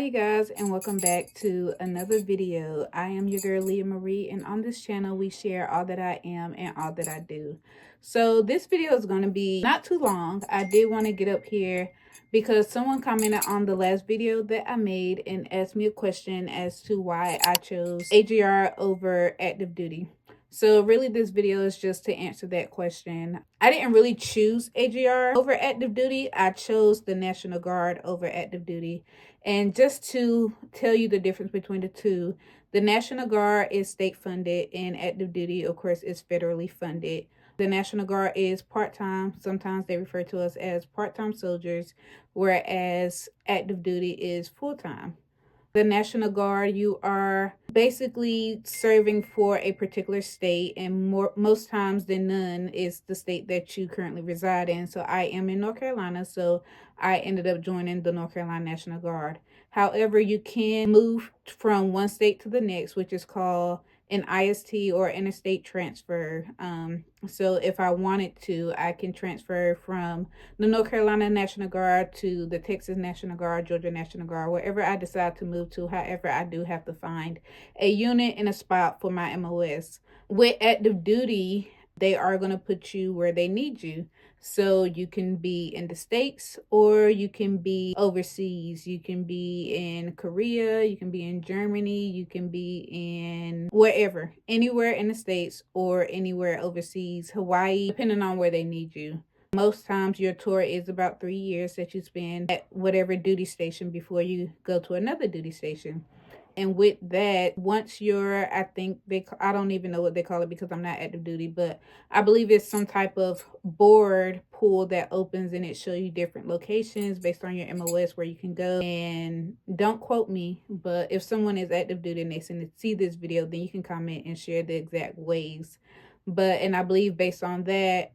you guys, and welcome back to another video. I am your girl Leah Marie, and on this channel we share all that I am and all that I do. So this video is going to be not too long. I did want to get up here because someone commented on the last video that I made and asked me a question as to why I chose AGR over active duty. So really this video is just to answer that question. I didn't really choose AGR over active duty. I chose the National Guard over active duty. And just to tell you the difference between the two, the National Guard is state funded and active duty, of course, is federally funded. The National Guard is part-time. Sometimes they refer to us as part-time soldiers, whereas active duty is full-time. The National Guard, you are basically serving for a particular state, and most times than none is the state that you currently reside in. So I am in North Carolina, so I ended up joining the North Carolina National Guard. However, you can move from one state to the next, which is called an IST or interstate transfer. So if I wanted to, I can transfer from the North Carolina National Guard to the Texas National Guard, Georgia National Guard, wherever I decide to move to. However, I do have to find a unit and a spot for my MOS. With active duty, they are going to put you where they need you. So you can be in the States or you can be overseas. You can be in Korea, you can be in Germany, you can be in wherever, anywhere in the States or anywhere overseas, Hawaii, depending on where they need you. Most times your tour is about 3 years that you spend at whatever duty station before you go to another duty station. And with that, once you're, I don't even know what they call it because I'm not active duty, but I believe it's some type of board pool that opens and it shows you different locations based on your MOS where you can go. And don't quote me, but if someone is active duty and they see this video, then you can comment and share the exact ways. And I believe based on that,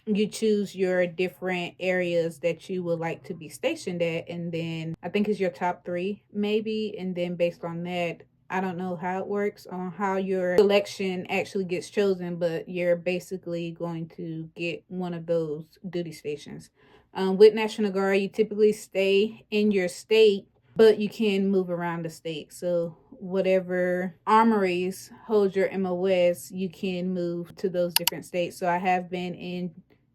you choose your different areas that you would like to be stationed at, and then I think it's your top 3 maybe, and then based on that, I don't know how it works on how your selection actually gets chosen, but you're basically going to get one of those duty stations. With National Guard, you typically stay in your state, but you can move around the state. So whatever armories hold your MOS, you can move to those different states. So I have been in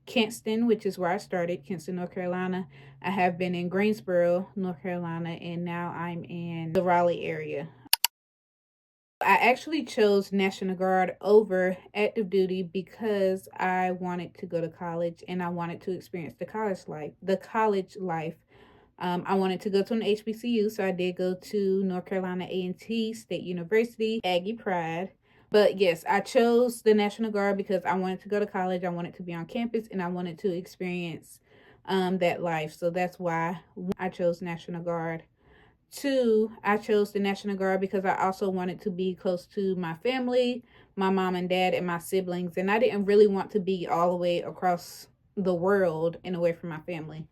Kinston, which is where I started, Kinston, North Carolina. I have been in Greensboro, North Carolina, and now I'm in the Raleigh area. I actually chose National Guard over active duty because I wanted to go to college and I wanted to experience the college life. I wanted to go to an HBCU, so I did go to North Carolina A&T State University, Aggie Pride. But yes, I chose the National Guard because I wanted to go to college, I wanted to be on campus, and I wanted to experience that life. So that's why I chose National Guard. 2, I chose the National Guard because I also wanted to be close to my family, my mom and dad, and my siblings. And I didn't really want to be all the way across the world and away from my family.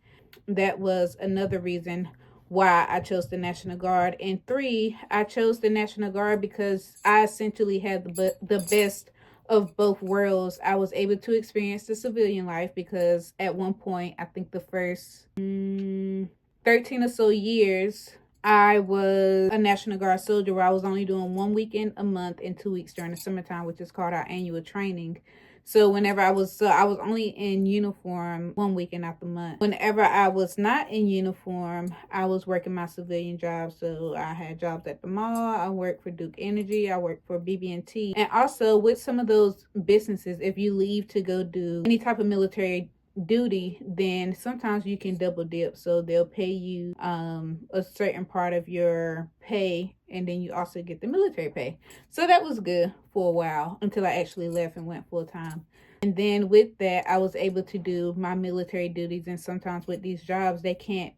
That was another reason why I chose the National Guard. And 3, I chose the National Guard because I essentially had the best of both worlds. I was able to experience the civilian life because at one point, I think the first 13 or so years, I was a National Guard soldier where I was only doing 1 weekend a month and 2 weeks during the summertime, which is called our annual training. So whenever I was only in uniform 1 weekend out the month. Whenever I was not in uniform, I was working my civilian jobs. So I had jobs at the mall. I worked for Duke Energy. I worked for BB&T. And also with some of those businesses, if you leave to go do any type of military duty, then sometimes you can double dip. So they'll pay you a certain part of your pay, and then you also get the military pay. So that was good for a while until I actually left and went full time. And then with that, I was able to do my military duties. And sometimes with these jobs, they can't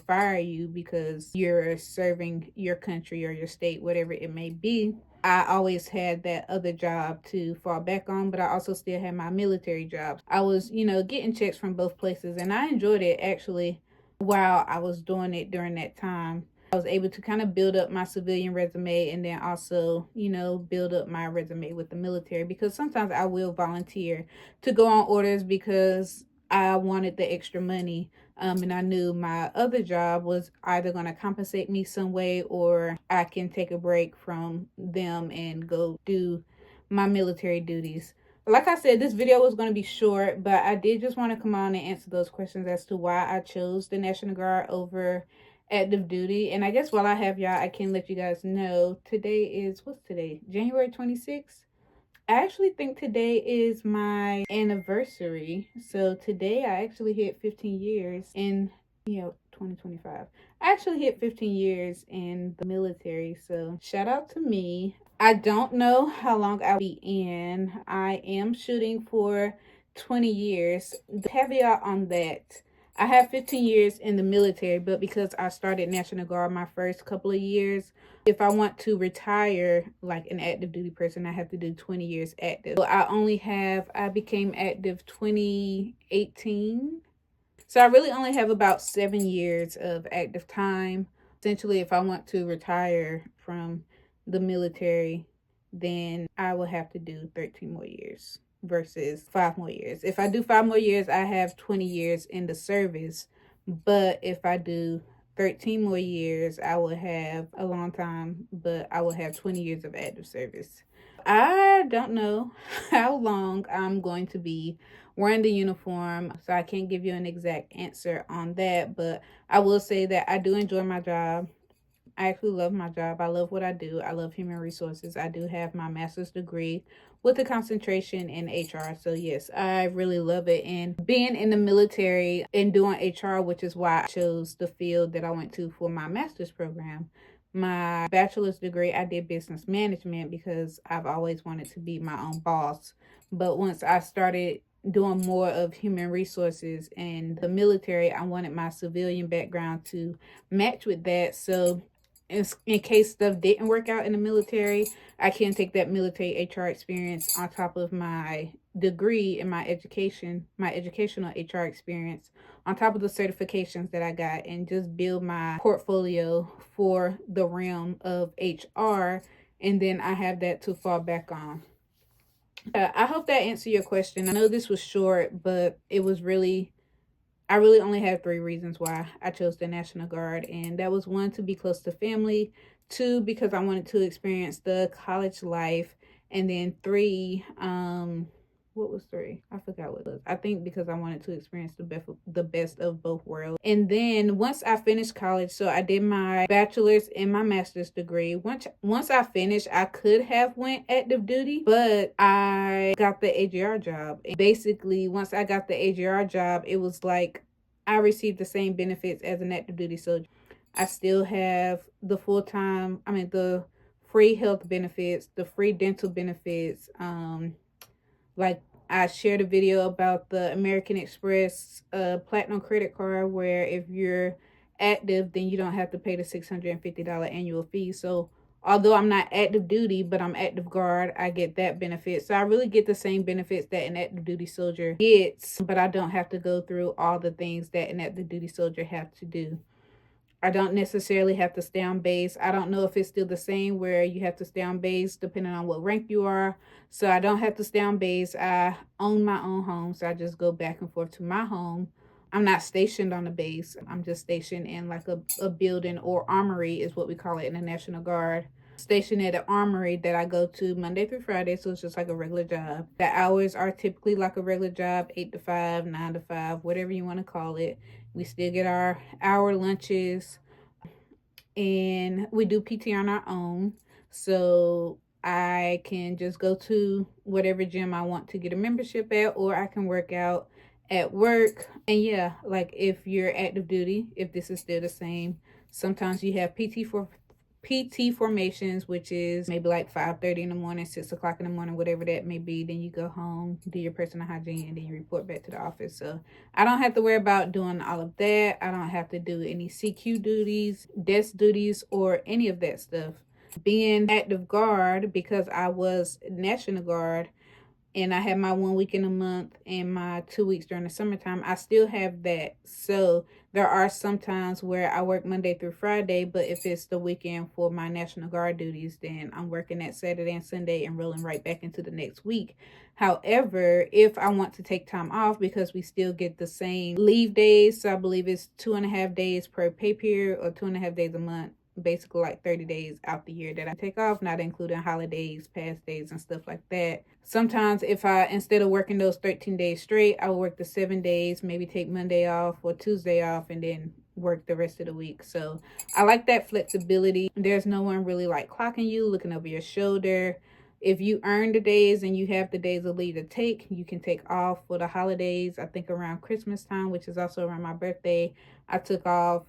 fire you because you're serving your country or your state, whatever it may be. I always had that other job to fall back on, but I also still had my military jobs. I was, getting checks from both places, and I enjoyed it actually while I was doing it during that time. I was able to kind of build up my civilian resume and then also, build up my resume with the military, because sometimes I will volunteer to go on orders because I wanted the extra money. And I knew my other job was either going to compensate me some way, or I can take a break from them and go do my military duties. Like I said, this video was going to be short, but I did just want to come on and answer those questions as to why I chose the National Guard over active duty. And I guess while I have y'all, I can let you guys know today is, what's today? January 26th. I actually think today is my anniversary. So today I actually hit 15 years in, 2025. I actually hit 15 years in the military. So shout out to me. I don't know how long I'll be in. I am shooting for 20 years. The caveat on that, I have 15 years in the military, but because I started National Guard my first couple of years, if I want to retire like an active duty person, I have to do 20 years active. So I became active 2018. So I really only have about 7 years of active time. Essentially, if I want to retire from the military, then I will have to do 13 more years versus 5 more years. If I do 5 more years, I have 20 years in the service. But if I do 13 more years, I will have a long time, but I will have 20 years of active service. I don't know how long I'm going to be wearing the uniform, so I can't give you an exact answer on that, but I will say that I do enjoy my job. I actually love my job. I love what I do. I love human resources. I do have my master's degree with a concentration in HR. So yes, I really love it. And being in the military and doing HR, which is why I chose the field that I went to for my master's program. My bachelor's degree, I did business management because I've always wanted to be my own boss. But once I started doing more of human resources and the military, I wanted my civilian background to match with that. So in case stuff didn't work out in the military, I can take that military HR experience on top of my degree and my educational HR experience, on top of the certifications that I got, and just build my portfolio for the realm of HR. And then I have that to fall back on. I hope that answered your question. I know this was short, but I really only had 3 reasons why I chose the National Guard, and that was 1, to be close to family, 2, because I wanted to experience the college life, and then 3, what was 3? I forgot what it was. I think because I wanted to experience the best of both worlds. And then once I finished college, so I did my bachelor's and my master's degree. Once I finished, I could have went active duty, but I got the AGR job. And basically, once I got the AGR job, it was like I received the same benefits as an active duty soldier. I still have the the free health benefits, the free dental benefits, like I shared a video about the American Express Platinum credit card, where if you're active, then you don't have to pay the $650 annual fee. So although I'm not active duty, but I'm active guard, I get that benefit. So I really get the same benefits that an active duty soldier gets, but I don't have to go through all the things that an active duty soldier have to do. I don't necessarily have to stay on base. I don't know if it's still the same where you have to stay on base depending on what rank you are. So I don't have to stay on base. I own my own home, so I just go back and forth to my home. I'm not stationed on the base. I'm just stationed in like a building, or armory is what we call it in the National Guard. Stationed at an armory that I go to Monday through Friday, so it's just like a regular job. The hours are typically like a regular job, 8 to 5, 9 to 5, whatever you want to call it. We still get our hour lunches, and we do PT on our own. So I can just go to whatever gym I want to get a membership at, or I can work out at work. And yeah, like if you're active duty, if this is still the same, sometimes you have PT formations, which is maybe like 5:30 in the morning, 6 o'clock in the morning, whatever that may be. Then you go home, do your personal hygiene, and then you report back to the office. So I don't have to worry about doing all of that. I don't have to do any CQ duties, desk duties, or any of that stuff. Being active guard, because I was National Guard, and I have my 1 week in a month and my 2 weeks during the summertime, I still have that. So there are some times where I work Monday through Friday, but if it's the weekend for my National Guard duties, then I'm working that Saturday and Sunday and rolling right back into the next week. However, if I want to take time off, because we still get the same leave days, so I believe it's 2.5 days per pay period or 2.5 days a month, basically like 30 days out the year that I take off, not including holidays, past days, and stuff like that. Sometimes if I, instead of working those 13 days straight, I will work the 7 days, maybe take Monday off or Tuesday off, and then work the rest of the week. So I like that flexibility. There's no one really like clocking you, looking over your shoulder. If you earn the days and you have the days of leave to take, you can take off for the holidays. I think around Christmas time, which is also around my birthday, I took off.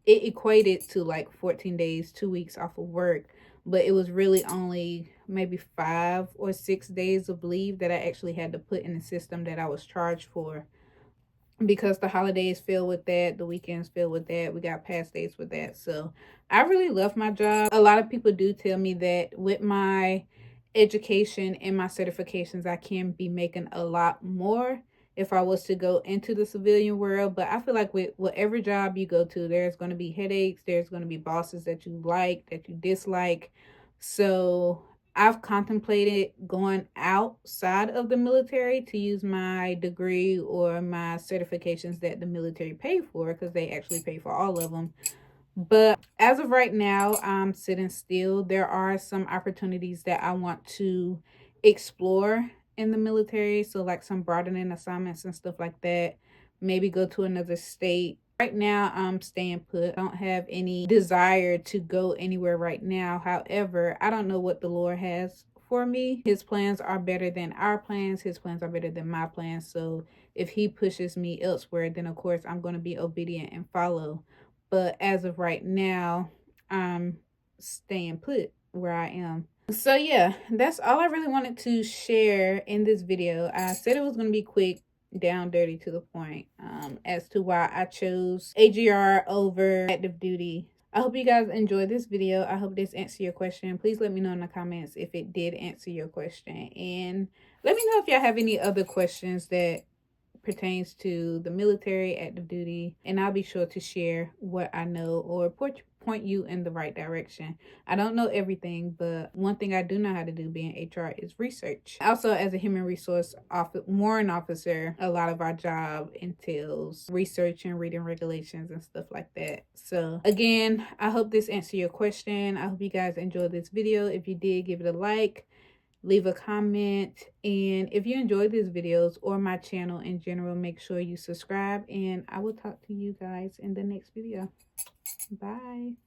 It equated to like 14 days, 2 weeks off of work, but it was really only maybe 5 or 6 days of leave that I actually had to put in the system that I was charged for, because the holidays fell with that, the weekends fell with that, we got past days with that. So I really love my job. A lot of people do tell me that with my education and my certifications, I can be making a lot more if I was to go into the civilian world. But I feel like with whatever job you go to, there's going to be headaches, there's going to be bosses that you like, that you dislike. So I've contemplated going outside of the military to use my degree or my certifications that the military pay for, because they actually pay for all of them. But as of right now, I'm sitting still. There are some opportunities that I want to explore in the military. So like some broadening assignments and stuff like that. Maybe go to another state. Right now, I'm staying put. I don't have any desire to go anywhere right now. However, I don't know what the Lord has for me. His plans are better than our plans. His plans are better than my plans. So if he pushes me elsewhere, then of course I'm going to be obedient and follow. But as of right now, I'm staying put where I am. So yeah, that's all I really wanted to share in this video. I said it was going to be quick, down dirty, to the point, as to why I chose AGR over active duty. I hope you guys enjoyed this video. I hope this answered your question. Please let me know in the comments if it did answer your question, and let me know if y'all have any other questions that pertains to the military, active duty, and I'll be sure to share what I know or point you in the right direction. I don't know everything, but one thing I do know how to do being HR is research. Also, as a human resource warrant officer, a lot of our job entails research and reading regulations and stuff like that. So again, I hope this answered your question. I hope you guys enjoyed this video. If you did, give it a like, leave a comment, and if you enjoyed these videos or my channel in general, make sure you subscribe, and I will talk to you guys in the next video. Bye.